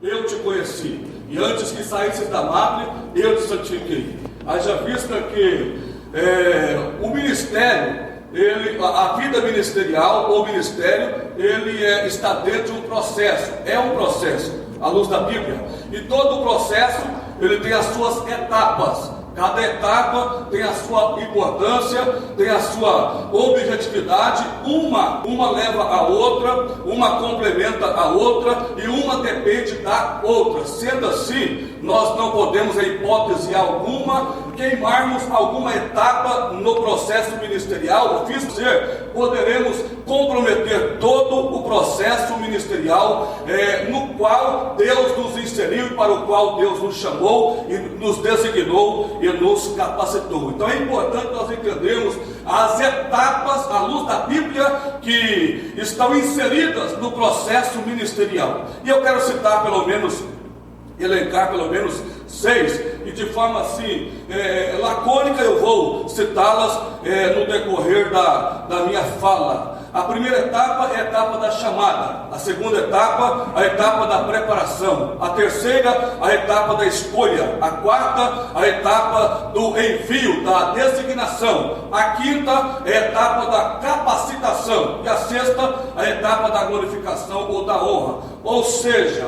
eu te conheci, e antes que saísses da madre, eu te santifiquei. Haja vista que o ministério, a vida ministerial ou ministério, ele está dentro de um processo, é um processo, à luz da Bíblia, e todo o processo, ele tem as suas etapas. Cada etapa tem a sua importância, tem a sua objetividade, uma leva a outra, uma complementa a outra e uma depende da outra. Sendo assim, nós não podemos, em hipótese alguma, queimarmos alguma etapa no processo ministerial. Poderemos comprometer todo o processo ministerial no qual Deus nos inseriu e para o qual Deus nos chamou e nos designou e nos capacitou. Então é importante nós entendermos as etapas à luz da Bíblia que estão inseridas no processo ministerial. E eu quero citar elencar pelo menos 6, e de forma assim lacônica eu vou citá-las no decorrer da minha fala. A primeira etapa é a etapa da chamada, a segunda etapa, a etapa da preparação, a terceira, a etapa da escolha, a quarta, a etapa do envio, da designação, a quinta é a etapa da capacitação, e a sexta, a etapa da glorificação ou da honra. Ou seja,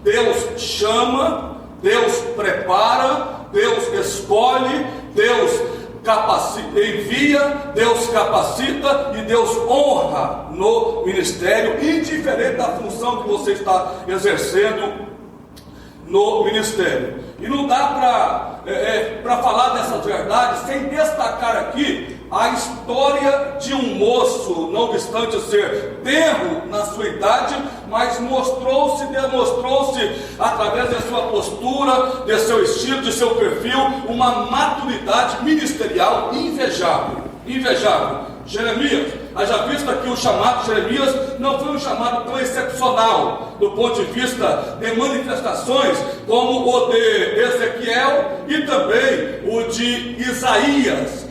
Deus chama, Deus prepara, Deus escolhe, Deus envia, Deus capacita e Deus honra no ministério, indiferente da função que você está exercendo no ministério. E não dá para falar dessas verdades sem destacar aqui a história de um moço, não obstante ser tenro na sua idade, mas demonstrou-se através da sua postura, de seu estilo, de seu perfil, uma maturidade ministerial invejável. Jeremias, haja vista que o chamado de Jeremias não foi um chamado tão excepcional do ponto de vista de manifestações como o de Ezequiel e também o de Isaías.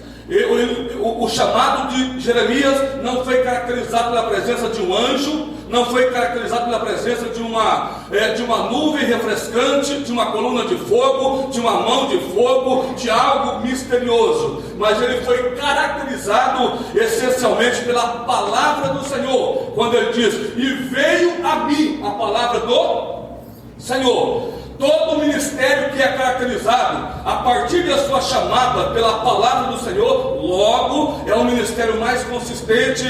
O chamado de Jeremias não foi caracterizado pela presença de um anjo, não foi caracterizado pela presença de uma nuvem refrescante, de uma coluna de fogo, de uma mão de fogo, de algo misterioso, mas ele foi caracterizado essencialmente pela palavra do Senhor, quando ele diz: e veio a mim a palavra do Senhor. Todo ministério que é caracterizado a partir da sua chamada pela palavra do Senhor, logo é um ministério mais consistente,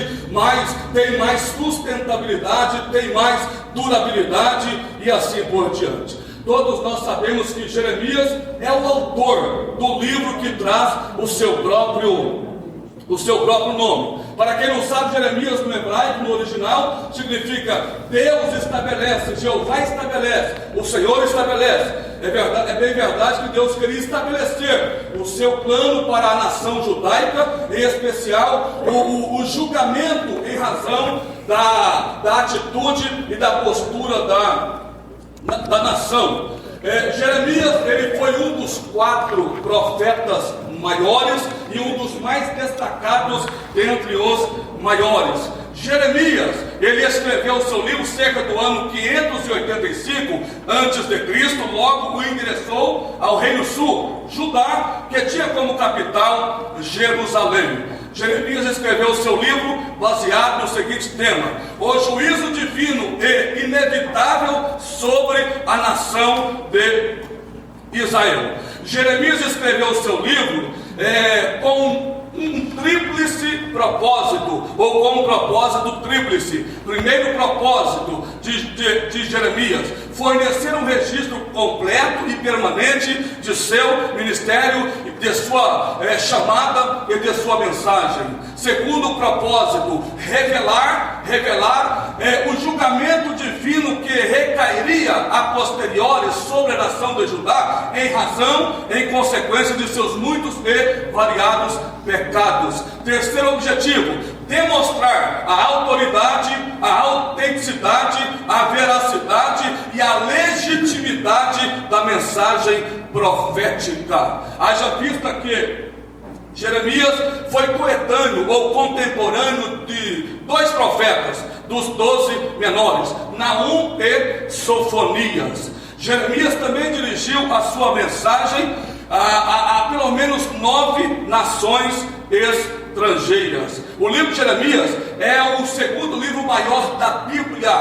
tem mais sustentabilidade, tem mais durabilidade e assim por diante. Todos nós sabemos que Jeremias é o autor do livro que traz o seu próprio nome. Para quem não sabe, Jeremias no hebraico, no original, significa Deus estabelece, Jeová estabelece, o Senhor estabelece. É bem verdade que Deus queria estabelecer o seu plano para a nação judaica, em especial o julgamento em razão da atitude e da postura da nação. Jeremias, ele foi um dos 4 profetas maiores e um dos mais destacados dentre os maiores. Jeremias, ele escreveu o seu livro cerca do ano 585 a.C., logo o endereçou ao Reino Sul, Judá, que tinha como capital Jerusalém. Jeremias escreveu o seu livro baseado no seguinte tema: o juízo divino e inevitável sobre a nação de Israel. Jeremias escreveu o seu livro com um tríplice propósito, ou com um propósito tríplice. Primeiro propósito de Jeremias: fornecer um registro completo e permanente de seu ministério, de sua chamada e de sua mensagem. Segundo propósito, revelar o julgamento divino que recairia a posteriori sobre a nação de Judá, em consequência de seus muitos e variados pecados. Terceiro objetivo, demonstrar a autoridade, a autenticidade, a veracidade e a legitimidade da mensagem profética. Haja vista que Jeremias foi coetâneo ou contemporâneo de 2 profetas, dos 12 menores, Naum e Sofonias. Jeremias também dirigiu a sua mensagem a pelo menos 9 nações estrangeiras. O livro de Jeremias é o segundo livro maior da Bíblia,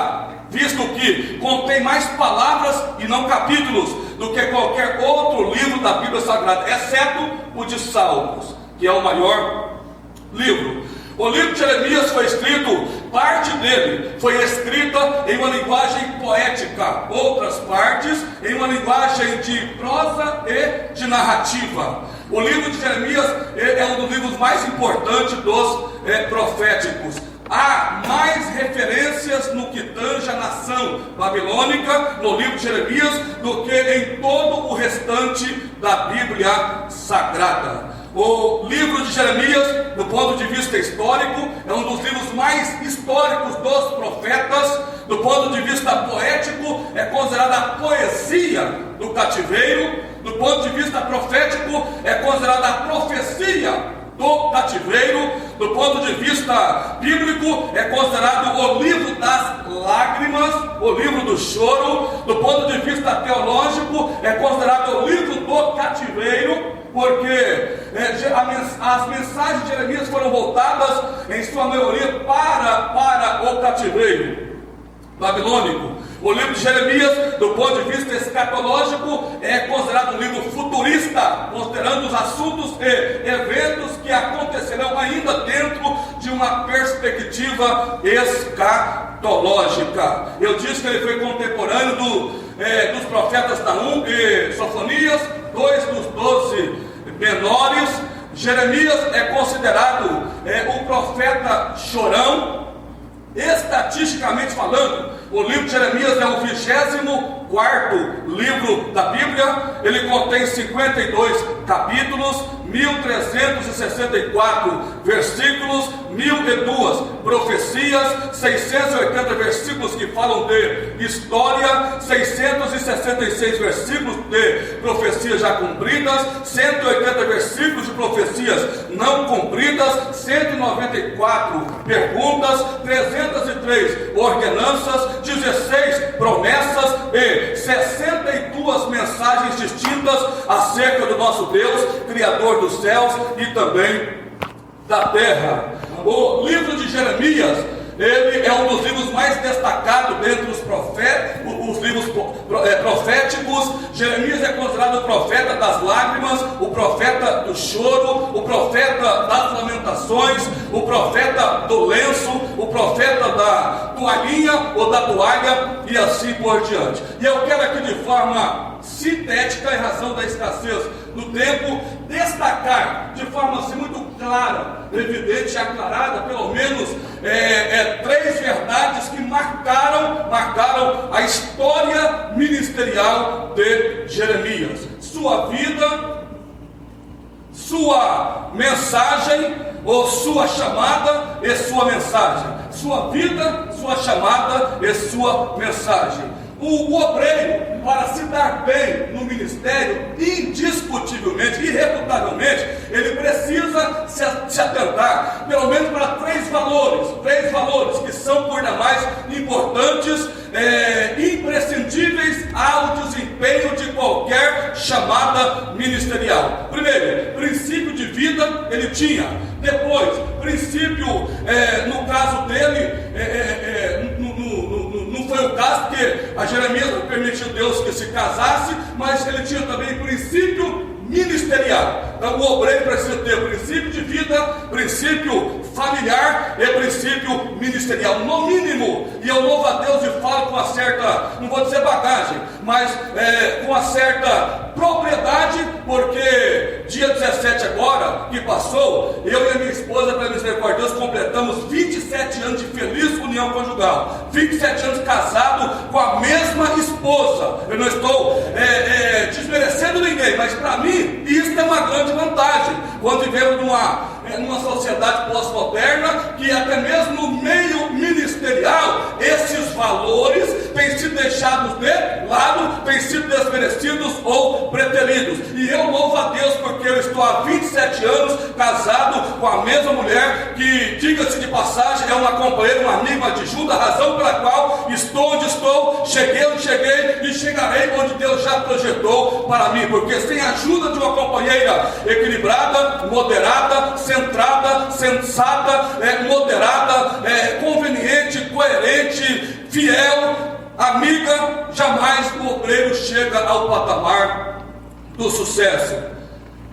visto que contém mais palavras e não capítulos do que qualquer outro livro da Bíblia Sagrada, exceto o de Salmos, que é o maior livro. O livro de Jeremias foi escrito, parte dele foi escrita em uma linguagem poética, outras partes em uma linguagem de prosa e de narrativa. O livro de Jeremias é um dos livros mais importantes dos proféticos. Há mais referências no que tange a nação babilônica no livro de Jeremias do que em todo o restante da Bíblia Sagrada. O livro de Jeremias, do ponto de vista histórico, é um dos livros mais históricos dos profetas. Do ponto de vista poético, é considerada a poesia do cativeiro. Do ponto de vista profético, é considerada a profecia do cativeiro. Do ponto de vista bíblico, é considerado o livro das lágrimas, o livro do choro. Do ponto de vista teológico, é considerado o livro do cativeiro, porque as mensagens de Jeremias foram voltadas, em sua maioria, para o cativeiro babilônico. O livro de Jeremias, do ponto de vista escatológico, é considerado um livro futurista, considerando os assuntos e eventos que acontecerão ainda dentro de uma perspectiva escatológica. Eu disse que ele foi contemporâneo dos profetas Naum e Sofonias, 2 dos 12 menores. Jeremias é considerado o profeta chorão. Estatisticamente falando, o livro de Jeremias é o 24º livro da Bíblia. Ele contém 52 capítulos, 1364 versículos, 1002 profecias, 680 versículos que falam de história, 666 versículos de profecias já cumpridas, 180 versículos de profecias não cumpridas, 194 perguntas, 303 ordenanças, 16 promessas e 62 mensagens distintas acerca do nosso Deus, Criador dos céus e também da terra. O livro de Jeremias, ele é um dos livros mais destacados dentre os livros proféticos. Jeremias é considerado o profeta das lágrimas, o profeta do choro, o profeta das lamentações, o profeta do lenço, o profeta da toalhinha ou da toalha e assim por diante. E eu quero aqui de forma sintética, em razão da escassez do tempo, destacar de forma assim muito clara, evidente e aclarada, pelo menos 3 verdades que marcaram a história ministerial de Jeremias: sua vida, sua mensagem, ou sua chamada e sua mensagem. Sua vida, sua chamada e sua mensagem. O obreiro, para se dar bem no ministério, indiscutivelmente, irrefutavelmente, ele precisa se atentar pelo menos para 3 valores que são por demais importantes, imprescindíveis ao desempenho de qualquer chamada ministerial. Primeiro, princípio de vida ele tinha. Depois, princípio, no caso dele, não foi o caso, porque a Jeremias não permitiu Deus que se casasse, mas ele tinha também princípio ministerial. Então o obreiro precisa ter princípio de vida, princípio familiar e princípio ministerial, no mínimo. E eu louvo a Deus e falo com uma certa, não vou dizer bagagem, mas com uma certa propriedade, porque dia 17 agora, que passou, eu e a minha esposa, pela misericórdia de Deus, completamos 27 anos de feliz união conjugal, 27 anos casado com a mesma esposa. Eu não estou desmerecendo ninguém, mas para mim isso é uma grande vantagem, quando vivemos numa sociedade pós-moderna, que até mesmo no meio ministerial, esses valores têm sido deixados de lado, têm sido desmerecidos ou preteridos. E eu louvo a Deus porque eu estou há 27 anos casado com a mesma mulher, que, diga-se de passagem, é uma companheira, uma amiga, uma adjunta, a razão pela qual estou onde estou, cheguei onde cheguei e chegarei onde Deus já projetou para mim, porque sem a ajuda de uma companheira equilibrada, moderada, centrada, sensata, moderada, conveniente, coerente, fiel, amiga, jamais o obreiro chega ao patamar do sucesso.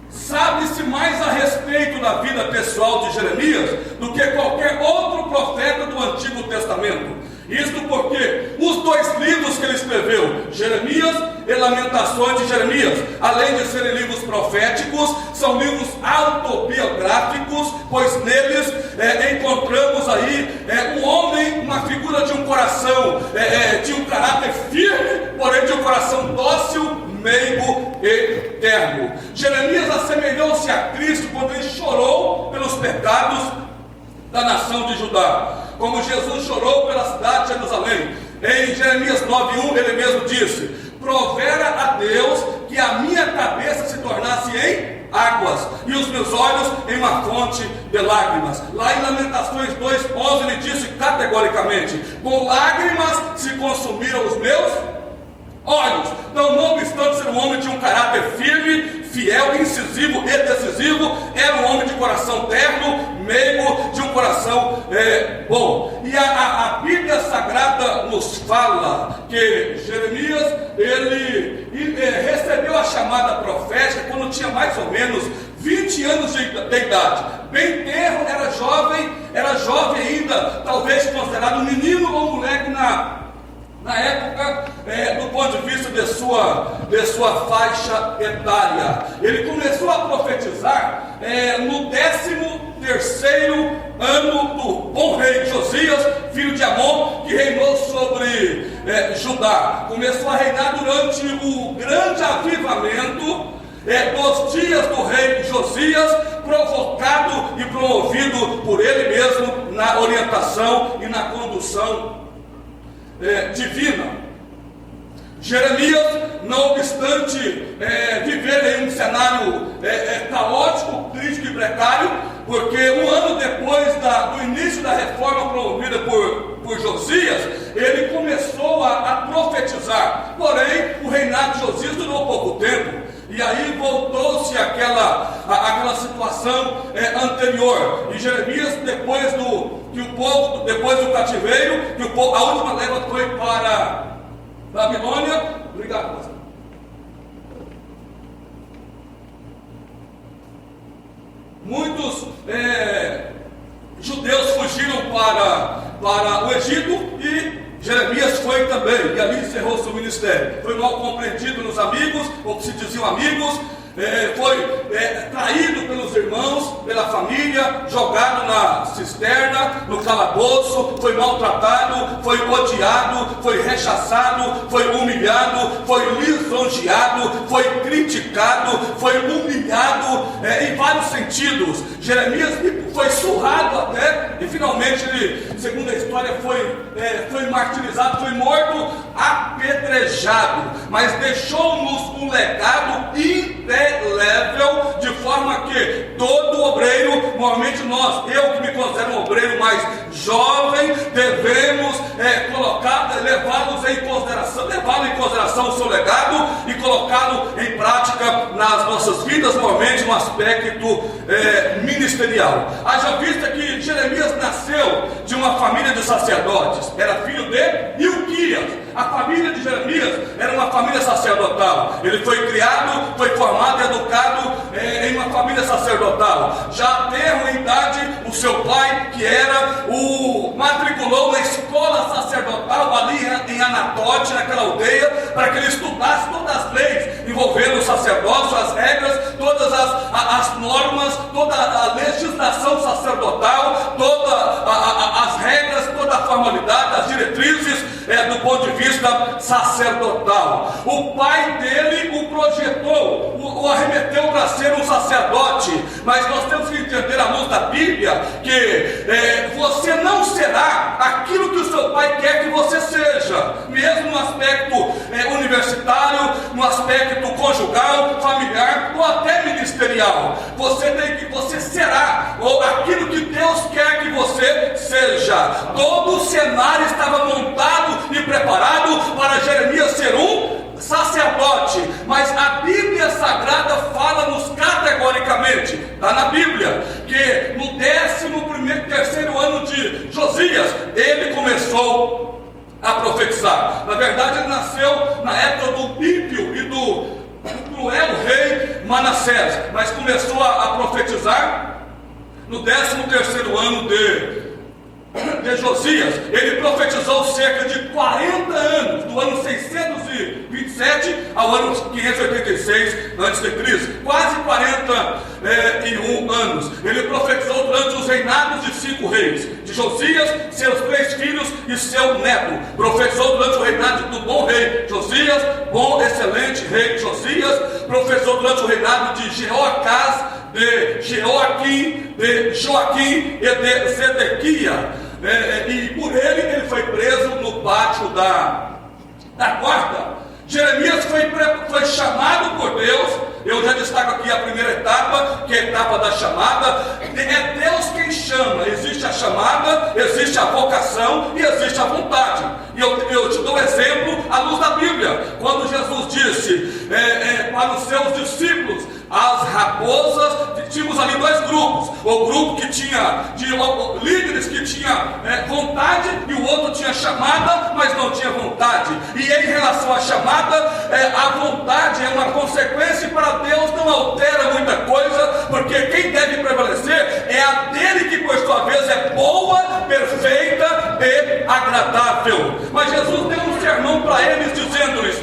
Sabe-se mais a respeito da vida pessoal de Jeremias do que qualquer outro profeta do Antigo Testamento. Isto porque os 2 livros que ele escreveu, Jeremias e Lamentações de Jeremias, além de serem livros proféticos, são livros autobiográficos, pois neles encontramos aí um homem, uma figura de um coração, de um caráter firme, porém de um coração dócil, meigo e terno. Jeremias assemelhou-se a Cristo quando ele chorou pelos pecados da nação de Judá, como Jesus chorou pela cidade de Jerusalém. Em Jeremias 9:1 ele mesmo disse: provera a Deus que a minha cabeça se tornasse em águas e os meus olhos em uma fonte de lágrimas. Lá em Lamentações 2:11 ele disse categoricamente: com lágrimas se consumiram os meus olhos. Então, não obstante ser um homem de um caráter firme, fiel, incisivo e decisivo, era um homem de coração terno, meigo, de um coração bom. E a Bíblia Sagrada nos fala que Jeremias, ele recebeu a chamada profética quando tinha mais ou menos 20 anos de idade, bem tenro, era jovem ainda, talvez considerado um menino ou um moleque na época, do ponto de vista de sua faixa etária. Ele começou a profetizar no 13º ano do bom rei Josias, filho de Amon, que reinou sobre Judá. Começou a reinar durante o grande avivamento dos dias do rei Josias, provocado e promovido por ele mesmo na orientação e na condução divina. Jeremias, não obstante viver em um cenário caótico, crítico e precário, porque um ano depois do início da reforma promovida por Josias, ele começou a profetizar. Porém, o reinado de Josias durou pouco tempo, e aí voltou-se aquela situação anterior. E Jeremias, depois do cativeiro, a última leva foi para Babilônia. Obrigado, pastor. Muitos judeus fugiram para o Egito e Jeremias foi também, e ali encerrou seu ministério. Foi mal compreendido nos amigos, ou que se diziam amigos, foi traído pelos irmãos, pela família, jogado na cisterna, no calabouço, foi maltratado, foi odiado, foi rechaçado, foi humilhado, foi lisonjeado, foi criticado, foi humilhado em vários sentidos. Jeremias foi surrado até, e finalmente ele, segundo a história, foi martirizado, foi morto, apedrejado, mas deixou-nos um legado indelével, de forma que todo obreiro, normalmente eu que me considero um obreiro mais jovem, devemos levá-lo em consideração o seu legado e colocá-lo em prática nas nossas vidas, normalmente no aspecto ministerial. Haja vista que Jeremias nasceu de uma família de sacerdotes, era filho de Hilquias. A família de Jeremias era uma família sacerdotal. Ele foi criado, foi formado e educado em uma família sacerdotal. Já tenro em idade, o seu pai, que o matriculou na escola sacerdotal ali em Anatote, naquela aldeia, para que ele estudasse todas as leis envolvendo o sacerdócio, as regras, todas as normas, toda a legislação sacerdotal, todas as regras, toda a formalidade, as diretrizes do ponto de vista sacerdotal. O pai dele o projetou, o arremeteu para ser um sacerdote, mas nós temos que entender à luz da Bíblia que você não será aquilo que o seu pai quer que você seja, mesmo no aspecto universitário, no aspecto conjugal, familiar ou até ministerial. Você será aquilo que Deus quer que você seja. Todo o cenário estava montado e preparado para Jeremias ser um Manassés, mas começou a profetizar no 13º ano de Josias. Ele profetizou cerca de 40 anos, do ano 627 ao ano 586 a.C., quase 41 anos. Ele profetizou durante os reinados de 5 reis, de Josias, seus 3 filhos e seu neto. Profetizou durante o reinado do bom rei Josias, bom, excelente rei Josias. Profetizou durante o reinado de Jeoacás, de Joaquim e de Zedequia. E por ele foi preso no pátio da guarda. Jeremias foi chamado por Deus. Eu já destaco aqui a primeira etapa, que é a etapa da chamada. É Deus quem chama. Existe a chamada, existe a vocação e existe a vontade. E eu te dou exemplo à luz da Bíblia. Quando Jesus disse para os seus discípulos, as raposas, tínhamos ali 2 grupos. O grupo que tinha líderes que tinha vontade, e o outro tinha chamada, mas não tinha vontade. E em relação à chamada, a vontade é uma consequência, e para Deus não altera muita coisa, porque quem deve prevalecer é a dele, que por sua vez é boa, perfeita e agradável. Mas Jesus deu um sermão para eles, dizendo-lhes: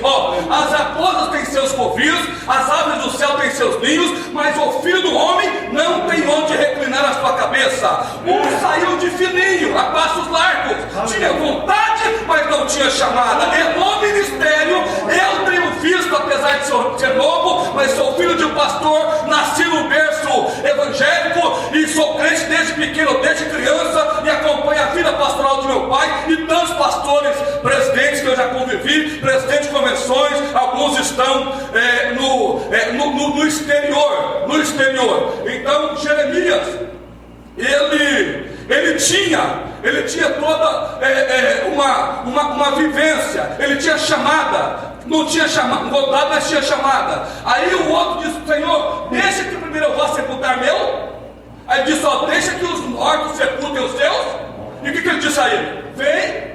as raposas têm seus covis, as aves do céu têm seus ninhos, mas o filho do homem não tem onde reclinar a sua cabeça. Um saiu de fininho, a passos largos, tinha vontade, mas não tinha chamada. E no ministério, eu tenho visto, apesar de ser novo, mas sou filho de um pastor, nasci no berço evangélico e sou crente desde pequeno, desde criança, e acompanho a vida pastoral de meu pai e tantos pastores, presidentes que eu já convivi, presidentes de convenções. Alguns estão no exterior. Então Jeremias, ele tinha toda uma vivência. Ele tinha chamada, não tinha vontade, mas tinha chamada. Aí o outro disse: Senhor, deixa que primeiro eu vá sepultar meu. Aí ele disse: deixa que os mortos sepultem os seus. E o que ele disse a ele? Vem.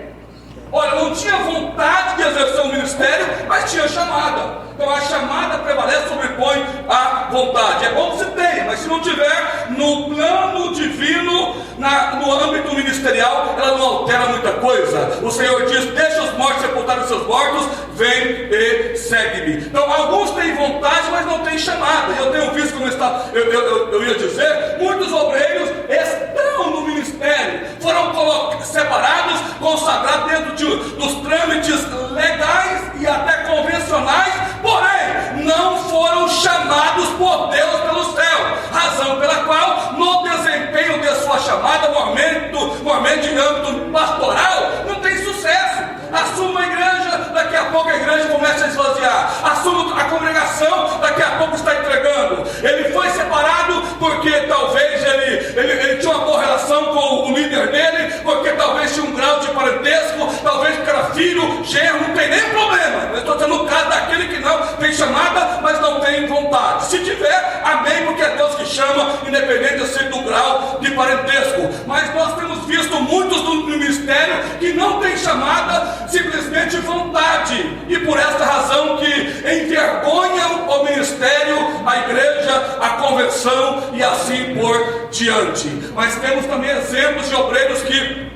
Olha, não tinha vontade de exercer o ministério, mas tinha chamada. Então a chamada prevalece, sobrepõe a vontade. É bom que se tenha, mas se não tiver no plano divino, no âmbito ministerial, ela não altera muita coisa. O Senhor diz: deixa os mortos sepultar os seus mortos, vem e segue-me. Então alguns têm vontade, mas não têm chamada. E eu tenho visto, como eu ia dizer, muitos obreiros estão no ministério, foram separados, consagrados dentro dos trâmites legais e até convencionais, porém não foram chamados por Deus pelo céu, razão pela qual no desempenho de sua chamada, normalmente em âmbito pastoral, não tem sucesso. Assuma uma igreja, daqui a pouco a igreja começa a esvaziar. Assuma a congregação, daqui a pouco está entregando. Ele foi separado porque talvez ele tinha uma boa relação com o líder dele, porque talvez tinha um grau de parentesco, talvez porque era filho, genro, não tem nem problema. Eu estou dizendo o caso daquele que não tem chamada, mas não tem vontade. Se tiver, amém, porque é Deus que chama, independente assim do grau de parentesco. Mas nós temos visto muitos no ministério que não tem chamada, simplesmente vontade, e por esta razão que envergonham o ministério, a igreja, a convenção e assim por diante. Mas temos também exemplos de obreiros que,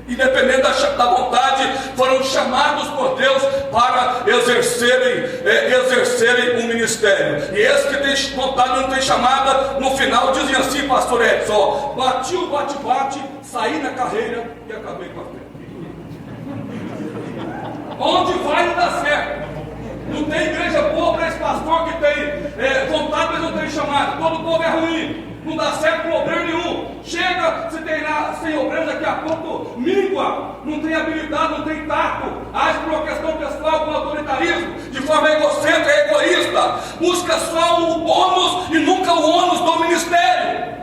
independente da vontade, foram chamados por Deus para exercerem um ministério. E esse que tem vontade, não tem chamada, no final dizem assim, pastor Edson: bati o bate-bate, saí na carreira e acabei com a fé. Onde vai não dá certo. Não tem igreja boa para esse pastor que tem vontade, mas não tem chamada. Todo povo é ruim. Não dá certo com obreiro nenhum. Chega, se tem lá 100 obreiros, daqui a pouco míngua. Não tem habilidade, não tem tato. Age por uma questão pessoal, com autoritarismo, de forma egocêntrica, egoísta. Busca só o bônus e nunca o ônus do ministério.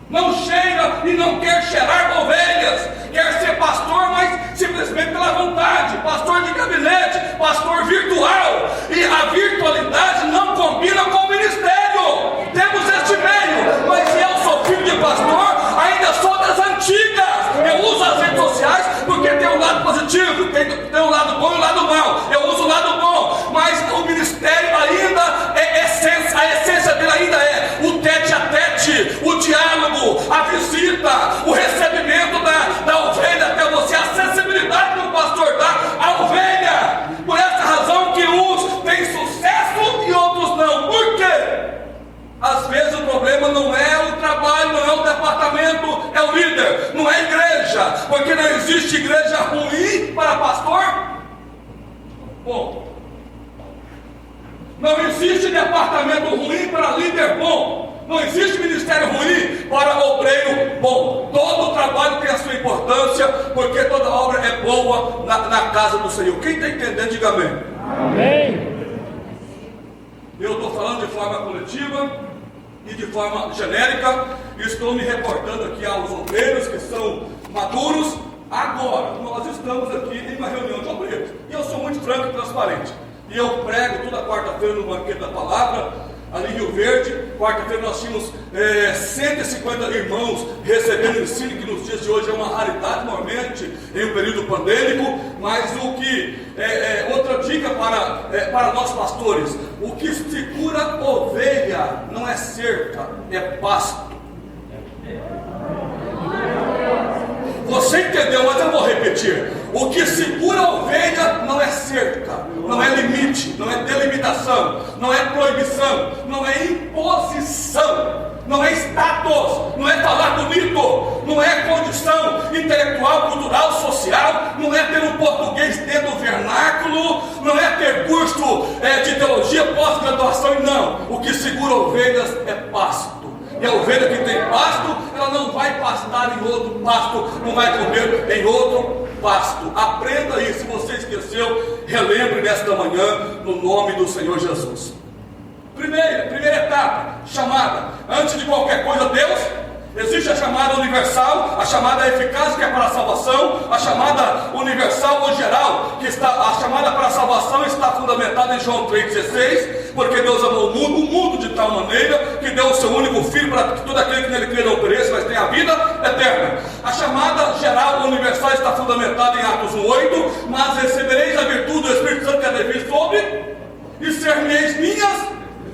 Não cheira e não quer cheirar ovelhas. Quer ser pastor, mas simplesmente pela vontade. Pastor de gabinete, pastor virtual. E a virtualidade não combina com o ministério. Temos este meio, mas eu sou filho de pastor, ainda sou das antigas. Eu uso as redes sociais porque tem um lado positivo, tem um lado bom e um lado mau. Eu uso o lado bom, mas o ministério ainda a Não existe departamento ruim para líder bom. Não existe ministério ruim para obreiro bom. Todo trabalho tem a sua importância, porque toda obra é boa na casa do Senhor. Quem está entendendo, diga amém. Amém. Eu estou falando de forma coletiva e de forma genérica. Estou me reportando aqui aos obreiros que são maduros. Agora, nós estamos aqui em uma reunião de obreiros. E eu sou muito franco e transparente. E eu prego toda quarta-feira no banquete da palavra, ali em Rio Verde. Quarta-feira nós tínhamos 150 irmãos recebendo ensino, que nos dias de hoje é uma raridade, normalmente em um período pandêmico. Mas o que outra dica para nós pastores: o que segura ovelha não é cerca, é pasto. Você entendeu, mas eu vou repetir. O que segura a ovelha não é cerca, não é limite, não é delimitação, não é proibição, não é imposição, não é status, não é falar bonito, não é condição intelectual, cultural, social, não é ter um português dentro do vernáculo, não é ter curso de teologia, pós-graduação, não. O que segura ovelhas é pasto. E a ovelha que tem pasto, ela não vai pastar em outro pasto, não vai comer em outro pasto. Aprenda isso. Se você esqueceu, relembre nesta manhã, no nome do Senhor Jesus. Primeira etapa, chamada. Antes de qualquer coisa, Deus. Existe a chamada universal, a chamada eficaz, que é para a salvação, a chamada universal ou geral, a chamada para a salvação está fundamentada em João 3,16, porque Deus amou o mundo de tal maneira que deu o seu único filho para que todo aquele que nele crê não pereça, mas tenha a vida eterna. A chamada geral ou universal está fundamentada em Atos 1,8, mas recebereis a virtude do Espírito Santo que é devir sobre, e ser-me-eis minhas,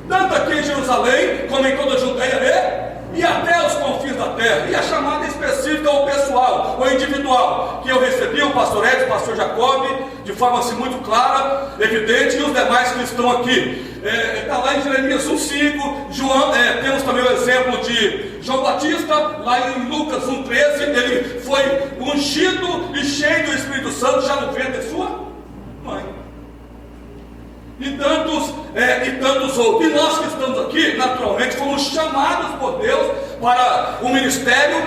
tanto aqui em Jerusalém, como em toda a Judeia e até os confins da terra. E a chamada específica ao pessoal, ou individual, que eu recebi, o pastor Edson, o pastor Jacob, de forma assim muito clara, evidente, e os demais que estão aqui. Está lá em Jeremias 1,5, temos também o exemplo de João Batista, lá em Lucas 1,13, ele foi ungido e cheio do Espírito Santo já no ventre de sua mãe. E tantos outros. E nós que estamos aqui, naturalmente, fomos chamados por Deus para um ministério,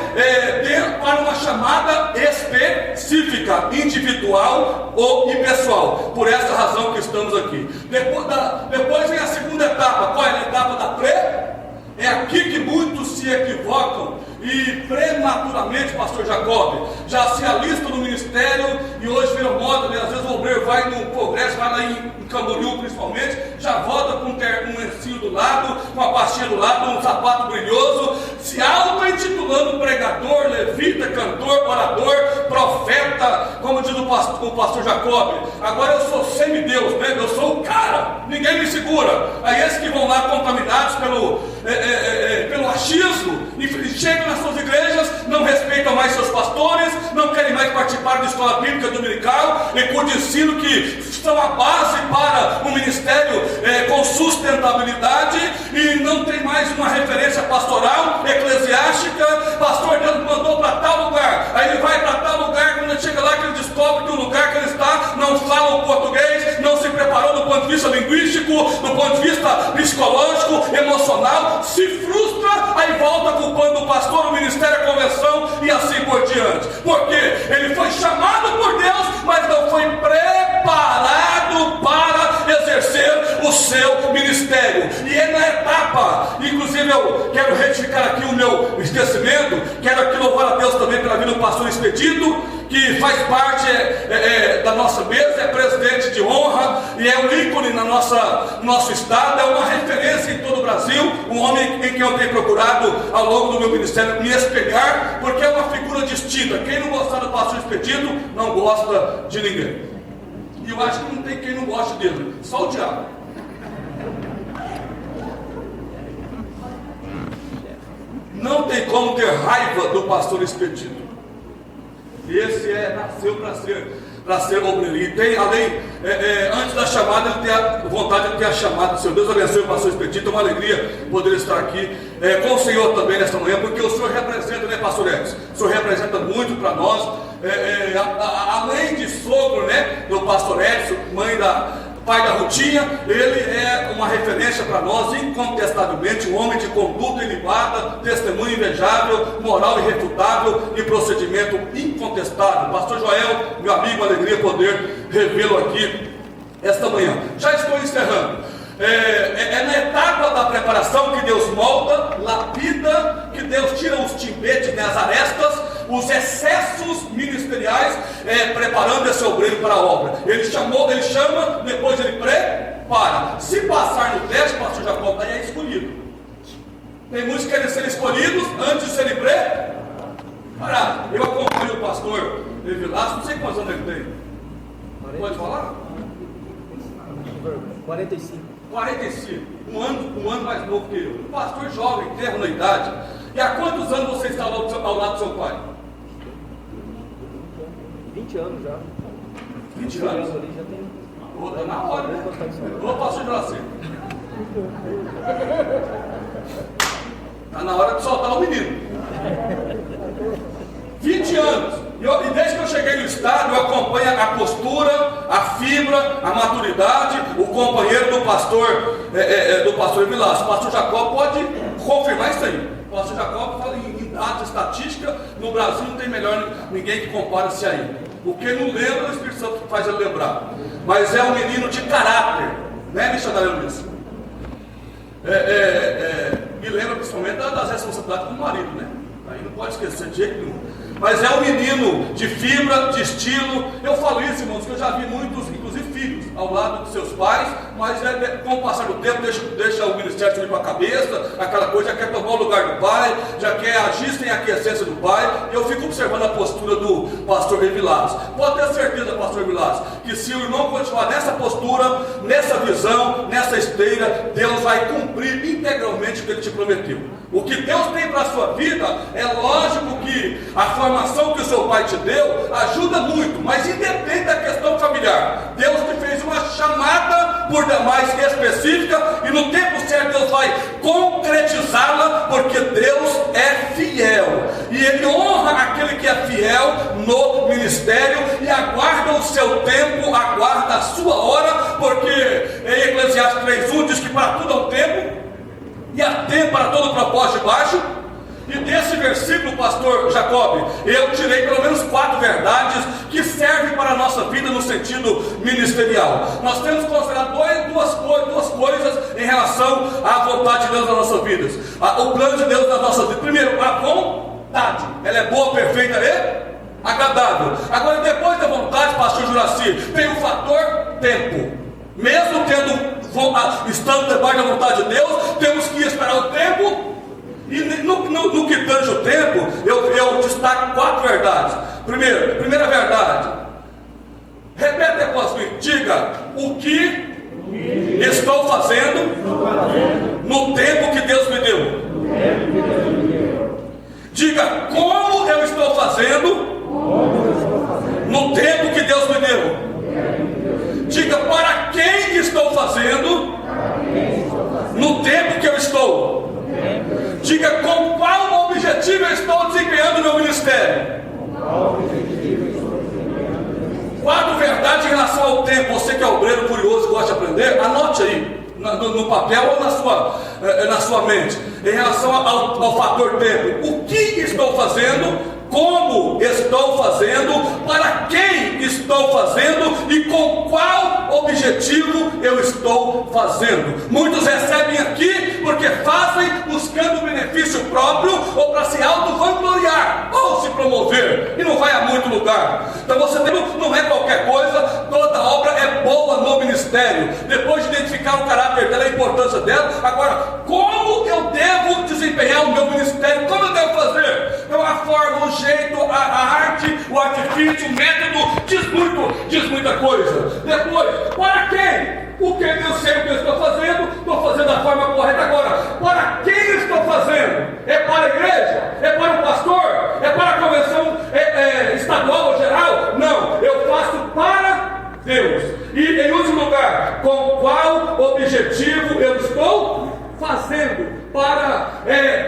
para uma chamada específica, individual e pessoal. Por essa razão que estamos aqui. Depois vem a segunda etapa. Qual é a etapa da pré? É aqui que muitos se equivocam e prematuramente, pastor Jacob, já se alistam no ministério e hoje vira moda, né? Às vezes o obreiro vai no progresso, vai lá em Camboriú principalmente, já volta com um lencinho do lado, com a pastinha do lado, um sapato brilhoso, se auto-intitulando pregador, levita, cantor, orador, profeta, como diz o pastor Jacob. Agora eu sou semideus, né? Eu sou o cara, ninguém me segura. Aí esses que vão lá contaminados pelo achismo e chegam nas suas igrejas, não respeitam mais seus pastores, não querem mais participar da escola bíblica dominical e com o ensino que são a base para um ministério com sustentabilidade, e não tem mais uma referência pastoral, eclesiástica. Pastor, Deus me mandou para tal lugar, aí ele vai para tal lugar, quando ele chega lá que ele descobre que o lugar que ele está não fala o português, não se preparou do ponto de vista linguístico, do ponto de vista psicológico, emocional, se frustra, aí volta culpando o pastor, o ministério, a convenção e assim por diante. Porque ele foi chamado por Deus, mas não foi preparado para exercer o seu ministério. E é na etapa, inclusive eu quero retificar aqui o meu esquecimento, quero aqui louvar a Deus também pela vida do pastor Expedito, que faz parte da nossa mesa, é presidente de honra e é um ícone no nosso estado, é uma referência em todo o Brasil, um homem em quem eu tenho procurado ao longo do meu ministério me espelhar, porque é uma figura distinta. Quem não gostar do pastor Expedito não gosta de ninguém, e eu acho que não tem quem não goste dele, só o diabo. Não tem como ter raiva do pastor Expedito. Esse nasceu para ser obreiro. E tem, antes da chamada, ele tem a vontade de ter a chamada do Senhor. Deus abençoe o pastor Expedito. É uma alegria poder estar aqui com o Senhor também nesta manhã, porque o Senhor representa, né, pastor Edson? O Senhor representa muito para nós. Além de sogro, né, do pastor Edson, pai da Rutinha, ele é uma referência para nós, incontestavelmente, um homem de conduta ilibada, testemunho invejável, moral irrefutável e procedimento incontestável. Pastor Joel, meu amigo, alegria poder revê-lo aqui esta manhã. Já estou encerrando. É na etapa da preparação que Deus molda, lapida, que Deus tira os timbetes, né, as arestas, os excessos ministeriais, preparando esse obreiro para a obra. Ele chama, depois ele prepara. Se passar no teste, pastor Jacob, aí é escolhido. Tem muitos que querem ser escolhidos antes de serem preparados. Eu acompanho o pastor Evilaço, não sei quantos anos ele tem. Pode falar? 45. 45, um ano mais novo que eu. Um pastor jovem, terno na idade. E há quantos anos você está ao lado do seu pai? 20 anos já. 20 anos? Ali já tem. Está na hora, né? Ô, pastor Juraci. Está na hora de soltar o menino. 20 anos. E desde que eu cheguei no estado, eu acompanho a postura, a fibra, a maturidade, o companheiro do pastor Vilaço. O pastor Jacob pode confirmar isso aí. O pastor Jacob fala em dados, estatística, no Brasil não tem melhor ninguém que compara-se a ele. O que não lembra, o Espírito Santo faz ele lembrar. Mas é um menino de caráter, né, missionário Luiz? Me lembra principalmente das responsabilidades do marido, né? Aí não pode esquecer de jeito nenhum. Mas é um menino de fibra, de estilo. Eu falo isso, irmãos, que eu já vi muitos, inclusive filhos, ao lado dos seus pais, mas com o passar do tempo deixa o ministério subir para a cabeça, aquela coisa, já quer tomar o lugar do pai, já quer agir sem a aquiescência do pai. Eu fico observando a postura do pastor Evilaço. Pode ter certeza, pastor Evilaço, que se o irmão continuar nessa postura, nessa visão, nessa esteira, Deus vai cumprir integralmente o que ele te prometeu. O que Deus tem para a sua vida, é lógico que a formação que o seu pai te deu ajuda muito, mas independe da questão familiar. Deus te fez uma chamada por demais específica e no tempo certo Deus vai concretizá-la, porque Deus é fiel e Ele honra aquele que é fiel no ministério e aguarda o seu tempo, aguarda a sua hora, porque em Eclesiastes 3:1 diz que para tudo há um tempo e há tempo para todo propósito de baixo. E desse versículo, pastor Jacob, eu tirei pelo menos 4 verdades que servem para a nossa vida no sentido ministerial. Nós temos que considerar duas coisas em relação à vontade de Deus nas nossas vidas. O plano de Deus nas nossas vidas. Primeiro, a vontade. Ela é boa, perfeita e agradável. Agora, depois da vontade, pastor Juraci, tem o fator tempo. Mesmo estando debaixo da vontade de Deus, temos que esperar o tempo. E no que tange o tempo, eu destaco 4 verdades. Primeira verdade, repete após mim, diga: o que estou fazendo no tempo que Deus me deu. Diga: como eu estou fazendo no tempo que Deus me deu. Diga: para quem estou fazendo no tempo que eu estou. Diga: com qual objetivo eu estou desempenhando o meu ministério. 4 verdades em relação ao tempo. Você que é obreiro curioso e gosta de aprender, anote aí no papel ou na sua mente, em relação ao fator tempo. O que estou fazendo, como estou fazendo, para quem estou fazendo e com qual objetivo eu estou fazendo. Muitos recebem aqui porque fazem buscando benefício próprio ou para se auto-vangloriar ou se promover, e não vai a muito lugar. Então você não é qualquer coisa, toda obra é boa no ministério. Depois de identificar o caráter dela, a importância dela, agora, como eu devo desempenhar o meu ministério, como eu devo fazer? Então a forma, o jeito, a arte, o artifício, o método, diz muita coisa. Depois, para quem? O que eu sei o que eu estou fazendo da forma correta. Agora, para quem eu estou fazendo? É para a igreja? É para o pastor? É para a convenção estadual ou geral? Não, eu faço para Deus. E em último lugar, com qual objetivo eu estou fazendo? Para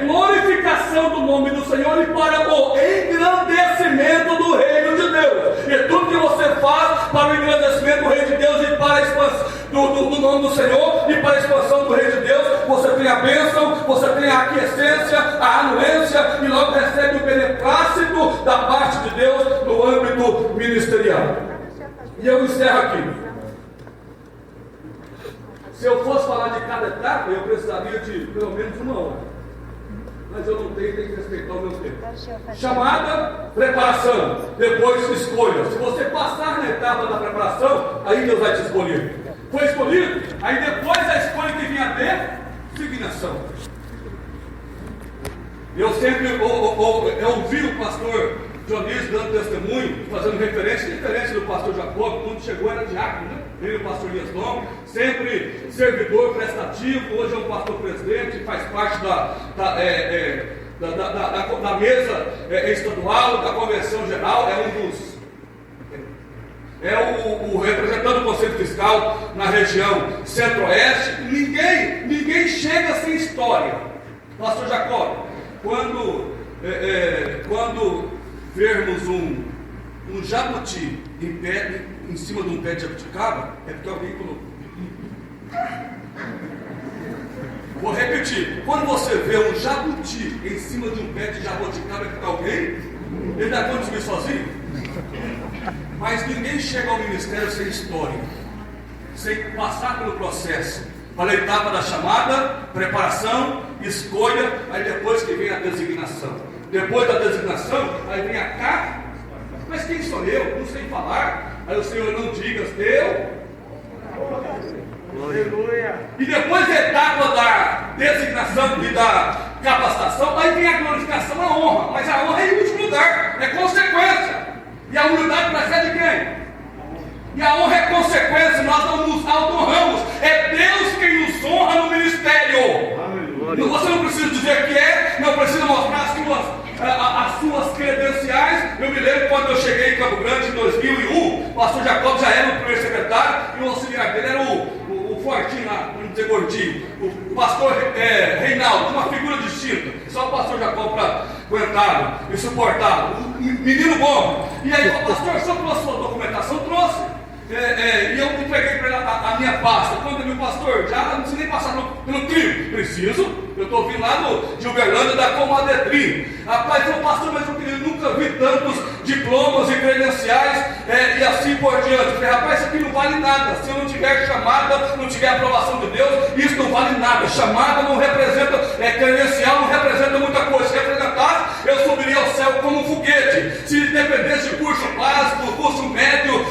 glorificação do nome do Senhor e para o engrandecimento do reino de Deus. E tudo que você faz para o engrandecimento do reino de Deus e para a expansão do nome do Senhor e para a expansão do reino de Deus. Você tem a bênção, você tem a aquiescência, a anuência e logo recebe o beneplácito da parte de Deus no âmbito ministerial. E eu encerro aqui. Se eu fosse falar de cada etapa, eu precisaria de pelo menos uma hora. Mas eu não tenho que respeitar o meu tempo. Chamada, preparação, depois escolha. Se você passar na etapa da preparação, aí Deus vai te escolher. Foi escolhido, aí depois da escolha que vinha a designação. Eu sempre ouvi o pastor Dionísio dando testemunho, fazendo referência diferente do pastor Jacob, quando chegou era diácono, né? Ele e o pastor Elias Dom, sempre servidor prestativo, hoje é um pastor presidente, faz parte da mesa estadual, da convenção geral, o representante do Conselho Fiscal na região centro-oeste. Ninguém chega sem história. Pastor Jacob, quando vermos um jabuti em cima de um pé de jabuticaba, é porque alguém colocou. Vou repetir. Quando você vê um jabuti em cima de um pé de jabuticaba, é porque alguém, ele dá conta de subir sozinho? Mas ninguém chega ao ministério sem história, sem passar pelo processo. Para a etapa da chamada, preparação, escolha, aí depois que vem a designação. Depois da designação, aí vem a cá. Mas quem sou eu? Não sei falar. Aí o Senhor não digas teu. Aleluia. E depois da etapa da designação e da capacitação, aí vem a glorificação, a honra. Mas a honra é em último lugar, é consequência. E a humildade precede quem? E a honra é consequência, nós não nos auto-honramos. É Deus quem nos honra no ministério. Você não precisa dizer que é, não precisa mostrar as suas credenciais. Eu me lembro quando eu cheguei em Campo Grande em 2001, o pastor Jacob já era o primeiro secretário e o auxiliar dele era o fortinho lá, vamos dizer gordinho, o pastor Reinaldo, uma figura distinta, só o pastor Jacob para aguentá-lo e suportá-lo, menino bom. E aí o pastor, o senhor trouxe sua documentação? Trouxe. E eu entreguei para ele a minha pasta. Quando ele, pastor, já não precisa nem passar pelo crime. Preciso. Eu estou vindo lá de Uberlândia da Comadetrim. Rapaz, eu pastor, mas eu nunca vi tantos diplomas e credenciais e assim por diante. Eu falei, rapaz, isso aqui não vale nada. Se eu não tiver chamada, não tiver aprovação de Deus, isso não vale nada. Chamada não representa, credencial não representa muita coisa. Se representasse, eu subiria ao céu como um foguete. Se dependesse de curso básico, curso médio,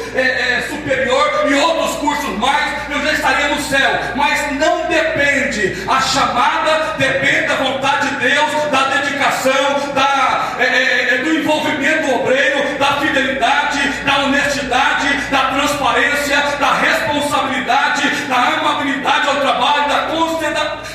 superior e outros cursos mais, eu já estaria no céu. Mas não depende. A chamada depende da vontade de Deus, da dedicação, do envolvimento obreiro, da fidelidade, da honestidade, da transparência, da responsabilidade, da amabilidade ao trabalho, da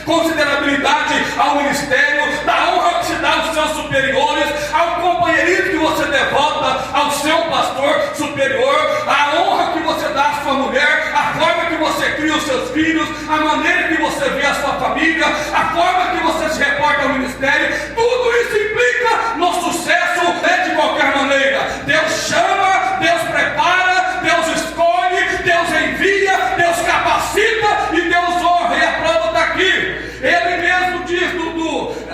considerabilidade ao ministério, da honra que se dá aos seus superiores, ao companheirismo que você devota ao seu pastor superior, a honra que você dá à sua mulher, a forma que você cria os seus filhos, a maneira que você vê a sua família, a forma que você se reporta ao ministério. Tudo isso implica no sucesso de qualquer maneira. Deus chama, Deus prepara, Deus escolhe, Deus envia, Deus capacita e Deus honra. E a prova está aqui. Ele mesmo diz,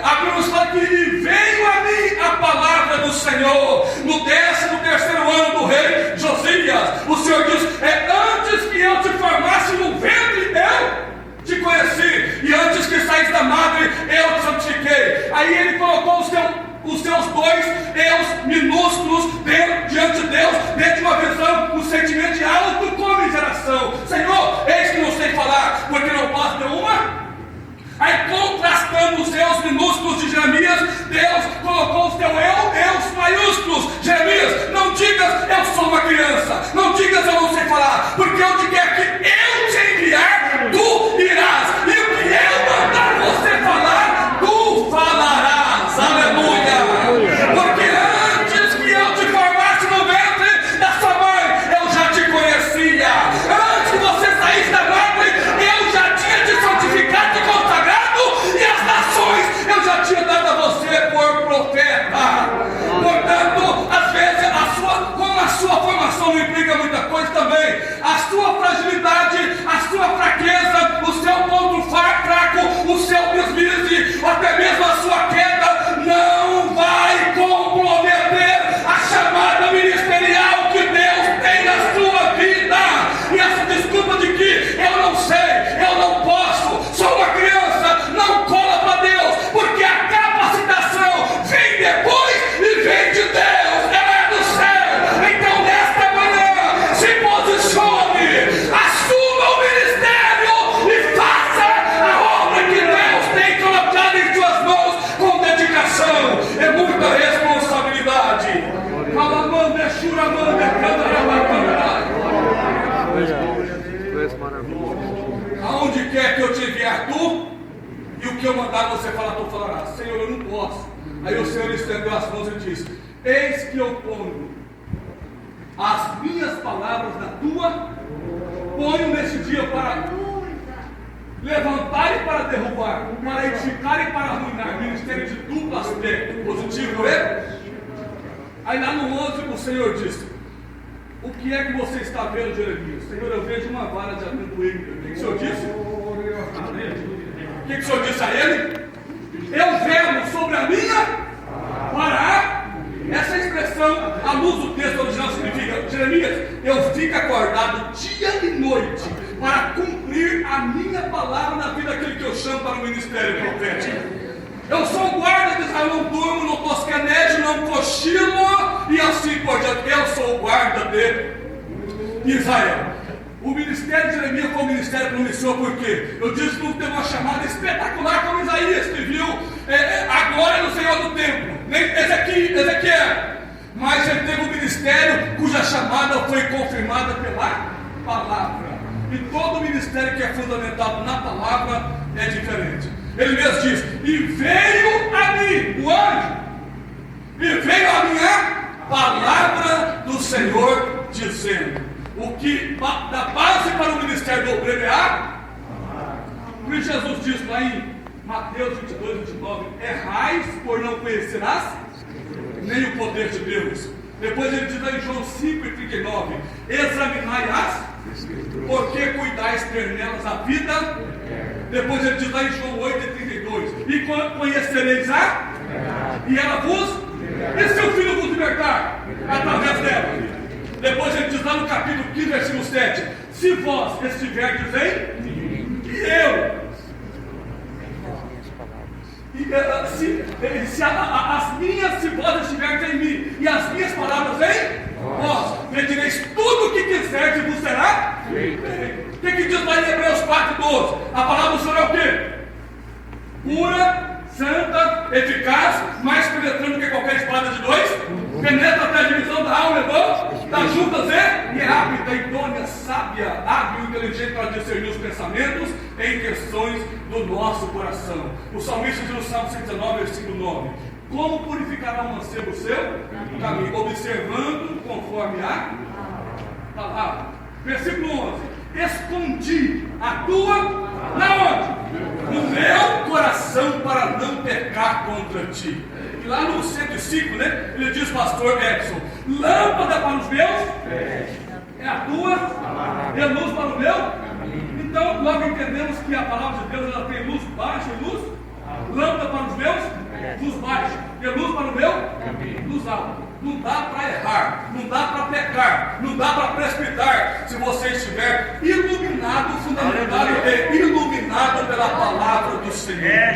abriu o que veio a mim a palavra do Senhor no 13º ano do rei Josias. O Senhor diz, antes que eu te formasse no ventre, eu te conheci, e antes que saísse da madre, eu te santifiquei. Aí ele colocou os seus dois eus minúsculos diante de Deus, dentro de uma visão, um sentimento de autocomiseração. Senhor, eis que não sei falar, porque não posso ter uma. Aí, contrastando os eus minúsculos de Jeremias, Deus colocou os teus eus maiúsculos. Jeremias, não digas eu sou uma criança, não digas eu não sei falar, porque onde quer que eu te enviar, tu irás, e o que eu mandar você falar, tu falarás. Aleluia! Porque antes que eu te formasse no ventre da sua mãe, eu já te conhecia. Antes que você saísse da madre, eu já tinha te santificado e consagrado, e as nações eu já tinha dado a você por profeta. Portanto, às vezes como a sua formação não implica muita coisa também, a sua fragilidade Aonde quer que eu te enviar tu, e o que eu mandar você falar, tu falarás. Senhor, eu não posso. Aí o Senhor estendeu as mãos e disse: eis que eu ponho as minhas palavras na tua, ponho neste dia para levantar e para derrubar, para edificar e para arruinar, ministério de duplo aspecto, positivo é? Aí lá no 11 o Senhor disse: o que é que você está vendo, Jeremias? Senhor, eu vejo uma vara de amendoim. O que o Senhor disse? O que o Senhor disse a ele? Eu velo sobre a minha vara. Essa expressão, à luz do texto original, significa: Jeremias, eu fico acordado dia e noite para cumprir a minha palavra na vida daquele que eu chamo para o ministério profético. Eu sou o guarda de Israel, não durmo, não tosquenejo, não cochilo, e assim por diante. Eu sou o guarda de Israel. O ministério de Jeremias foi um ministério promissor, porque eu disse que não teve uma chamada espetacular como Isaías, que viu a glória do Senhor do templo, nem Ezequiel, mas ele teve um ministério cuja chamada foi confirmada pela palavra. E todo ministério que é fundamentado na palavra é diferente. Ele mesmo diz: e veio a mim, o anjo, e veio a minha palavra do Senhor, dizendo: o que dá base para o ministério do obreiro é a. Por isso Jesus diz lá em Mateus 22, 29: errais por não conhecerás nem o poder de Deus. Depois ele diz lá em João 5 e 39: examinai as, porque cuidais ter nelas a vida. Depois ele diz lá em João 8 e 32: e conhecereis a, e ela vos, e se o Filho vos libertar, através dela. Depois ele diz lá no capítulo 15, versículo 7: se vós estiverdes em mim, e eu, se vós estiverdes em mim, e as minhas palavras em vós, pedireis tudo o que quiserdes e vos será feito. O que diz lá em Hebreus 4:12? A palavra do Senhor é o quê? Pura, santa, eficaz, mais penetrando que qualquer espada de dois, penetra até a divisão da alma e das juntas e é rápida, idônea, sábia, hábil, inteligente para discernir os pensamentos em questões do nosso coração. O salmista diz no Salmo 119, versículo 9: como purificará o mancebo o seu caminho? Observando conforme a palavra. Versículo 11: escondi a tua, na onde? No meu coração, para não pecar contra ti. E lá no 105, né, ele diz, pastor Edson: lâmpada para os meus é a tua, e luz para o meu. Então logo entendemos que a palavra de Deus, ela tem luz baixa e luz, lâmpada para os meus, luz baixa, e luz para o meu, luz alta. Não dá para errar, não dá para pecar, não dá para precipitar, se você estiver iluminado, fundamentado e iluminado pela palavra do Senhor.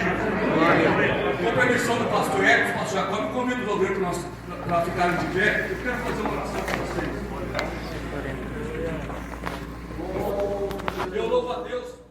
Com permissão do pastor Edson, pastor Jacob, me convido os obreiros para ficarem de pé. Eu quero fazer uma oração para vocês. Eu louvo a Deus.